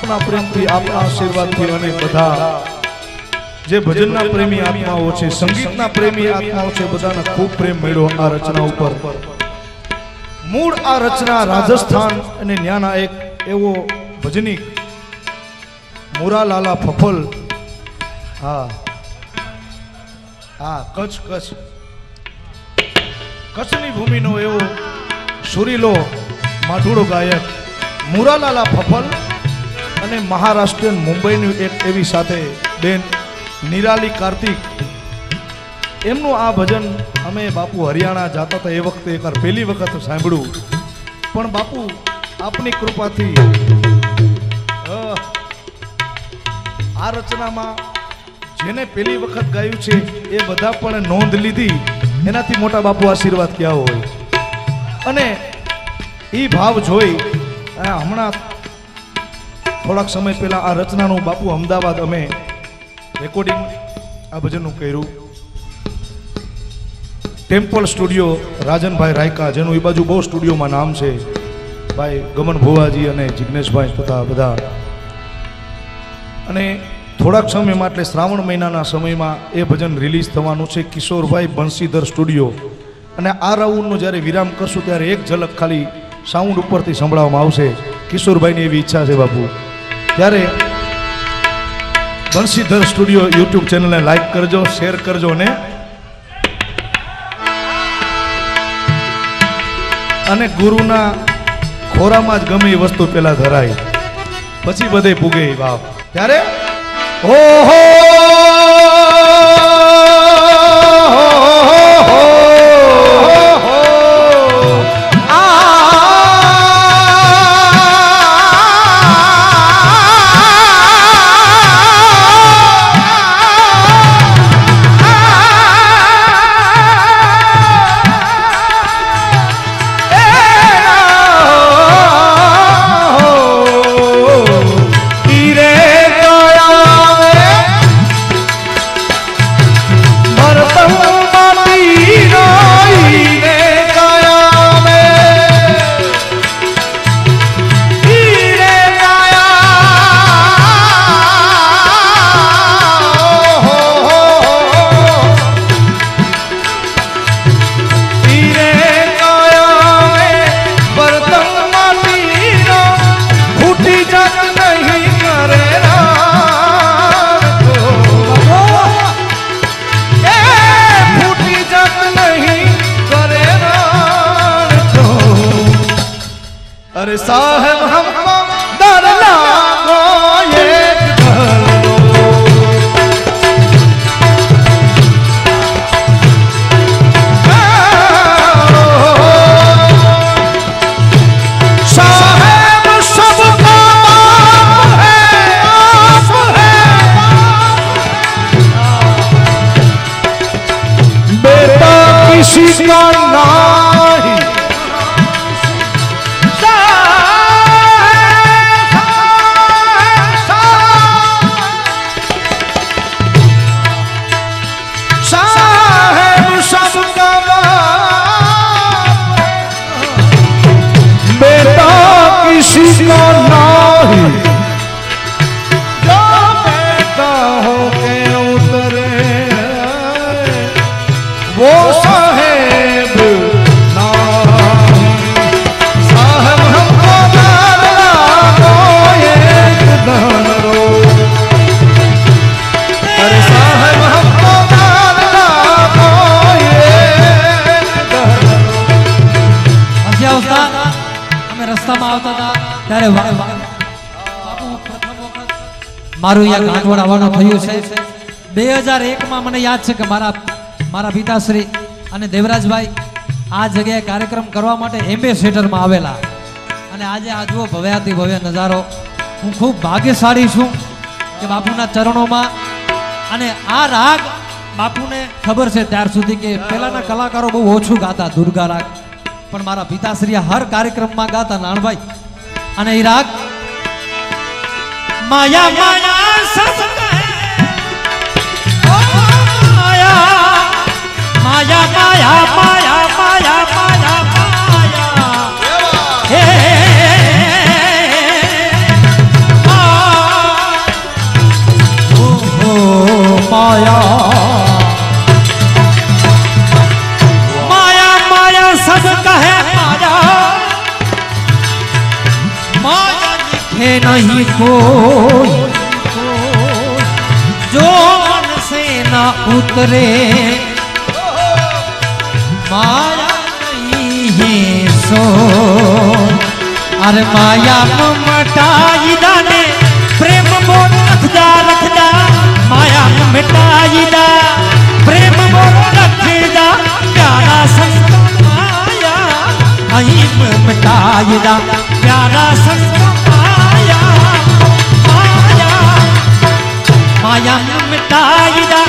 આપના પ્રેમથી આપના આશીર્વાદથી અને બધા જે ભજનના પ્રેમી આત્માઓ છે સંગીતના પ્રેમી આત્માઓ છે બધાને ખૂબ પ્રેમ મળ્યો આ રચના ઉપર। મૂળ આ રચના રાજસ્થાન અને ન્યાના એક એવો ભજનીક મુરાલાલા ફફલ હા હા કચ્છની ભૂમિનો એવો સુરીલો માઢુડો ગાયક મુરાલાલા ફફલ અને મહારાષ્ટ્રીયન મુંબઈની એક એવી સાથે બેન નિરાલી કાર્તિક એમનું આ ભજન અમે બાપુ હરિયાણા જતા હતા એ વખતે એકવાર પહેલી વખત સાંભળ્યું। પણ બાપુ આપની કૃપાથી આ રચનામાં જેને પહેલી વખત ગાયું છે એ બધા પણ નોંધ લીધી, એનાથી મોટા બાપુ આશીર્વાદ ક્યાં હોય। અને એ ભાવ જોઈ હમણાં થોડાક સમય પહેલા આ રચનાનું બાપુ અમદાવાદ અમે રેકોર્ડિંગ આ ભજનનું કર્યું। ટેમ્પલ સ્ટુડિયો રાજનભાઈ રાયકા, જેનું એ બાજુ બહુ સ્ટુડિયોમાં નામ છે, ભાઈ ગમન ભુવાજી અને જિગ્નેશભાઈ તથા બધા। અને થોડાક સમયમાં એટલે શ્રાવણ મહિનાના સમયમાં એ ભજન રિલીઝ થવાનું છે કિશોરભાઈ બંસીધર સ્ટુડિયો। અને આ રાઉન્ડનો જ્યારે વિરામ કરશું ત્યારે એક ઝલક ખાલી સાઉન્ડ ઉપરથી સંભળાવવામાં આવશે। કિશોરભાઈની એવી ઈચ્છા છે બાપુ, ત્યારે બંસીધર સ્ટુડિયો યુટ્યુબ ચેનલને લાઈક કરજો, શેર કરજો અને ગુરુના ખોરામાં જ ગમે એ વસ્તુ પેલા ધરાય પછી બધે પૂગે બાપ। ત્યારે ઓહો अरे साहब हमको डर लागो एक धलो साहब सबका है आप है बेटा किसी का नहीं किसी का नहीं जो कहता हो के उतरे वो साहेब साहब हमको दान लागो एक दान रो अरे साहब हमको दान लागो एक दान रो। રસ્તામાં આવતા હતા ત્યારે મારું અહીંયા ગાંઠવડ આવવાનું થયું છે 2001માં। મને યાદ છે કે મારા પિતાશ્રી અને દેવરાજભાઈ આ જગ્યાએ કાર્યક્રમ કરવા માટે એમ્બેસેડરમાં આવેલા। અને આજે આ જુઓ ભવ્યાતિ ભવ્ય નજારો। હું ખૂબ ભાગ્યશાળી છું કે બાપુના ચરણોમાં। અને આ રાગ બાપુને ખબર છે ત્યાર સુધી કે પહેલાના કલાકારો બહુ ઓછું ગાતા દુર્ગા રાગ, પણ મારા પિતાશ્રી હર કાર્યક્રમમાં ગાતા નાણભાઈ। અને એ રાગ માયા માયા સબ માયા માયા માયા માયા માયા માયા માયા હે नहीं कोई जो मन से ना उतरे माया नहीं है सो अरे माया मटाई दाने प्रेम बोल रखदा माया मिटाई दा प्रेम बोल रखदा प्यारा संग माया नहीं मिटाई दा प्यारा संग माया माया माया मिटाई दा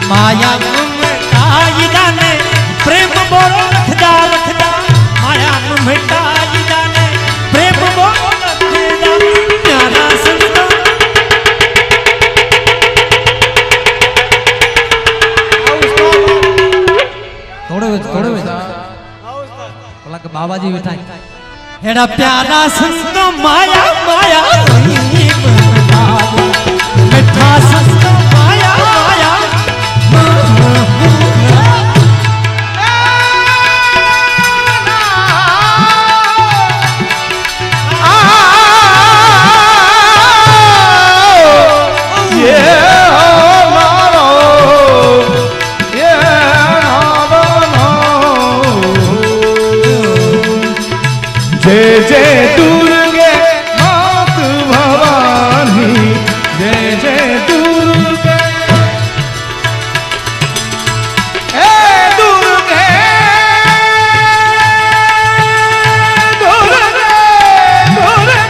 माया मिटाई दाने प्रेम बोल रखदा माया मिटाई दाने प्रेम बोल रखदा प्यारा संग थोड़े बोला के बाबा जी बैठा हेड़ा प्यारा संग माया माया मिठा संग माया माया जय जय दुर्गे मात भवानी जय जय दुर्गे ए दुर्गे दुर्गे दुर्गे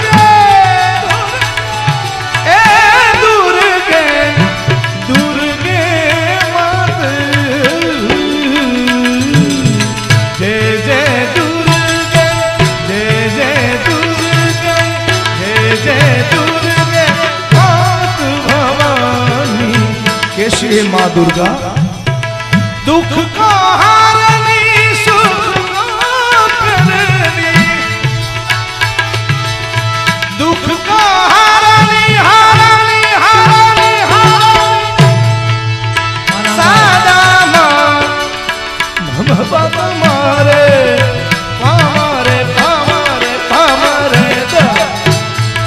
ए दुर्गे दुर्गे मात जय जय दुर्गे जय जय दुर्गे जय दुर्गे मात भवानी कैसी है माँ दुर्गा दुख को हारनी सुख को करनी दुख को हारनी हारनी हारनी हारनी सादा माँ बाबा मारे पामारे पामारे पामारे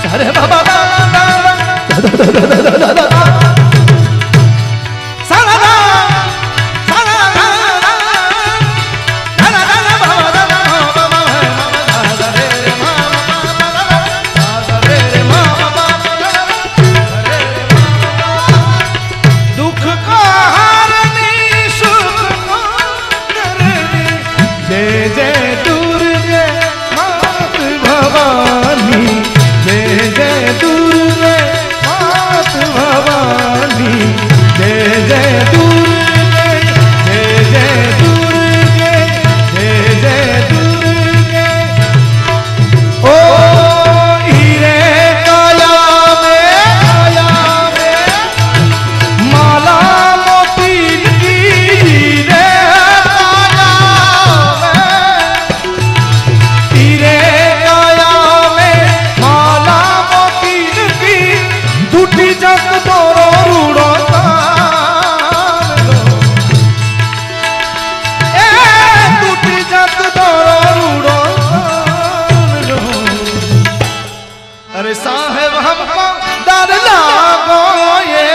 सारे बाबा दुख को हारनी सुख को करनी जय जय दुर्गे मात भवानी जय जय दुर्गे मात भवानी जय जय दुर्गे जय जय दुर्गे जय जय दुर्गे ओ हीरे काया में माला मोती की हीरे काया में माला मोती की टूटी जग तोरो रूड़ो टूटी जग तोरो रूड़ो अरे साहेब हमको डर लागो ये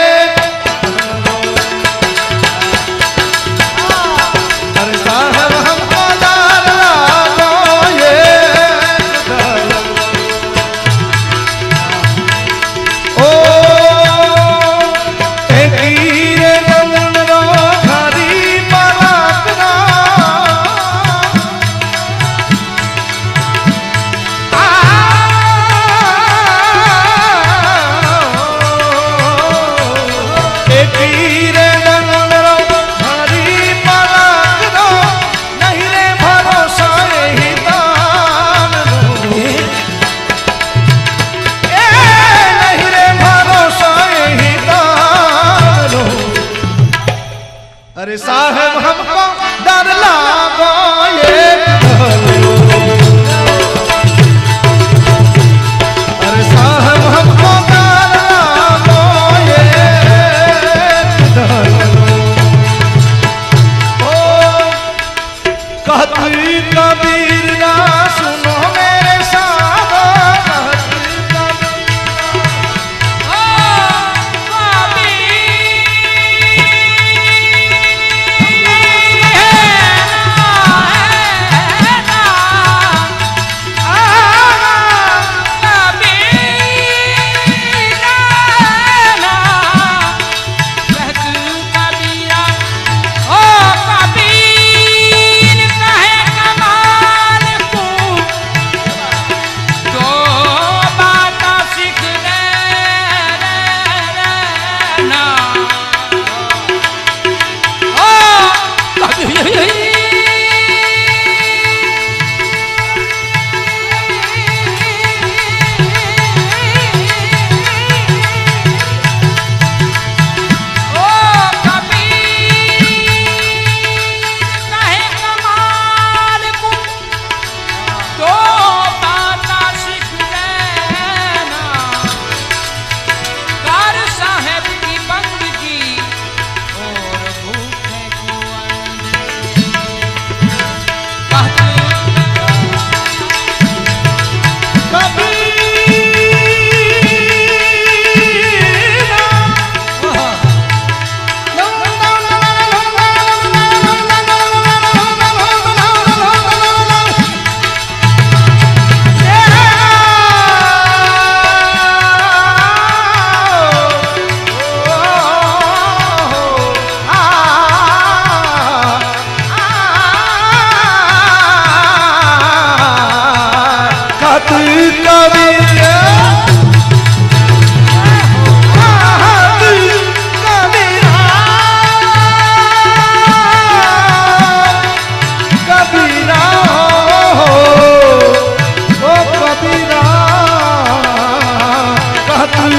अरे साहेब हमको डर लागो ये ओ एक हीरे नंदनो घरी पराकना एक हीरे नंदनो घरी पराकना नहीं रे भरोसा यही दान दो नहीं रे भरोसा यही दान दो अरे साहेब हमको डर लागो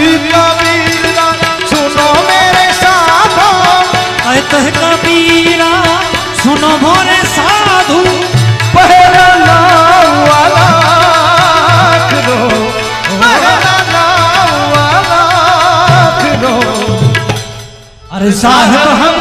कबीरा सुनो मेरे साधो कहते कबीरा सुनो मोरे साधु पहला नाम वाला करो पहला नाम वाला करो अरे साहब हम